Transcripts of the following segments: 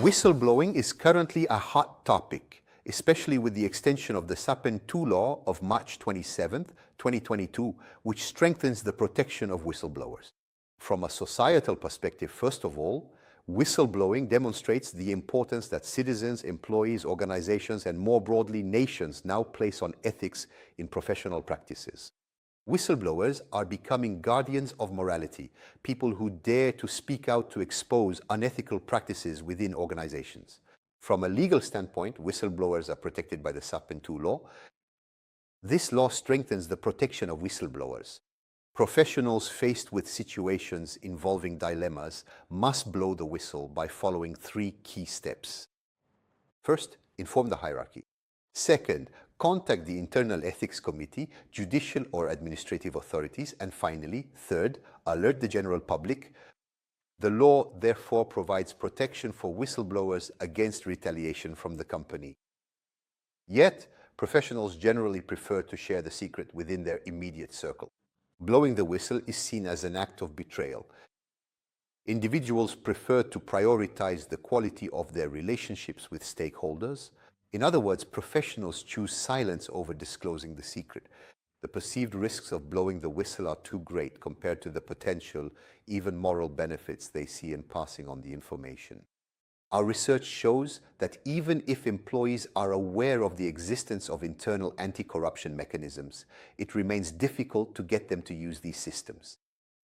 Whistleblowing is currently a hot topic, especially with the extension of the Sapin II Law of March 27, 2022, which strengthens the protection of whistleblowers. From a societal perspective, first of all, whistleblowing demonstrates the importance that citizens, employees, organizations, and more broadly nations now place on ethics in professional practices. Whistleblowers are becoming guardians of morality, people who dare to speak out to expose unethical practices within organizations. From a legal standpoint, whistleblowers are protected by the Sapin II Law. This law strengthens the protection of whistleblowers. Professionals faced with situations involving dilemmas must blow the whistle by following 3 key steps. First, inform the hierarchy. Second, contact the internal ethics committee, judicial or administrative authorities. And finally, third, alert the general public. The law therefore provides protection for whistleblowers against retaliation from the company. Yet, professionals generally prefer to share the secret within their immediate circle. Blowing the whistle is seen as an act of betrayal. Individuals prefer to prioritize the quality of their relationships with stakeholders. In other words, professionals choose silence over disclosing the secret. The perceived risks of blowing the whistle are too great compared to the potential, even moral benefits they see in passing on the information. Our research shows that even if employees are aware of the existence of internal anti-corruption mechanisms, it remains difficult to get them to use these systems.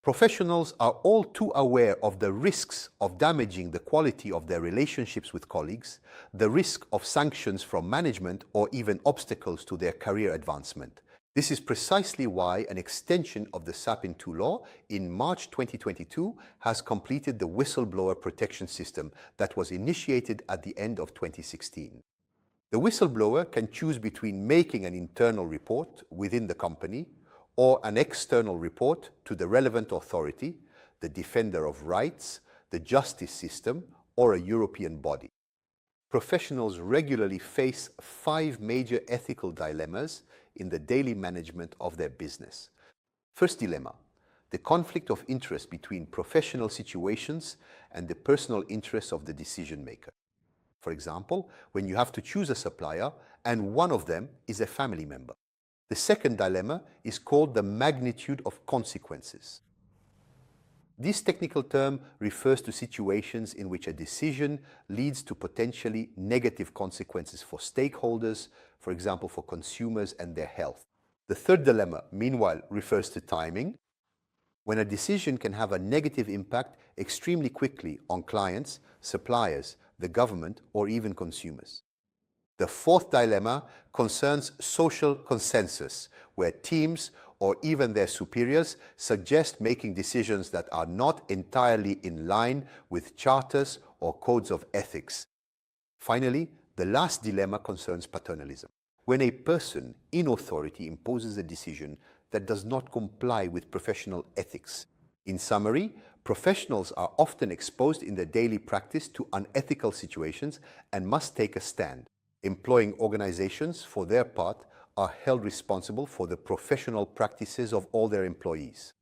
Professionals are all too aware of the risks of damaging the quality of their relationships with colleagues, the risk of sanctions from management, or even obstacles to their career advancement. This is precisely why an extension of the Sapin II Law in March 2022 has completed the whistleblower protection system that was initiated at the end of 2016. The whistleblower can choose between making an internal report within the company or an external report to the relevant authority, the defender of rights, the justice system, or a European body. Professionals regularly face 5 major ethical dilemmas in the daily management of their business. First dilemma, the conflict of interest between professional situations and the personal interests of the decision maker. For example, when you have to choose a supplier and one of them is a family member. The second dilemma is called the magnitude of consequences. This technical term refers to situations in which a decision leads to potentially negative consequences for stakeholders, for example, for consumers and their health. The third dilemma, meanwhile, refers to timing, when a decision can have a negative impact extremely quickly on clients, suppliers, the government, or even consumers. The fourth dilemma concerns social consensus, where teams or even their superiors suggest making decisions that are not entirely in line with charters or codes of ethics. Finally, the last dilemma concerns paternalism, when a person in authority imposes a decision that does not comply with professional ethics. In summary, professionals are often exposed in their daily practice to unethical situations and must take a stand. Employing organizations, for their part, are held responsible for the professional practices of all their employees.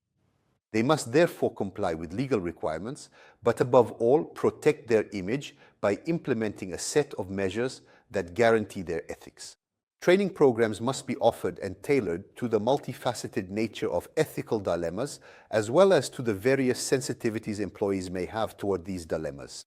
They must therefore comply with legal requirements, but above all, protect their image by implementing a set of measures that guarantee their ethics. Training programs must be offered and tailored to the multifaceted nature of ethical dilemmas, as well as to the various sensitivities employees may have toward these dilemmas.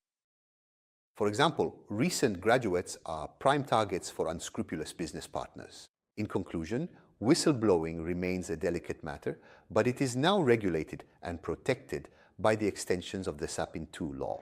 For example, recent graduates are prime targets for unscrupulous business partners. In conclusion, whistleblowing remains a delicate matter, but it is now regulated and protected by the extensions of the Sapin II Law.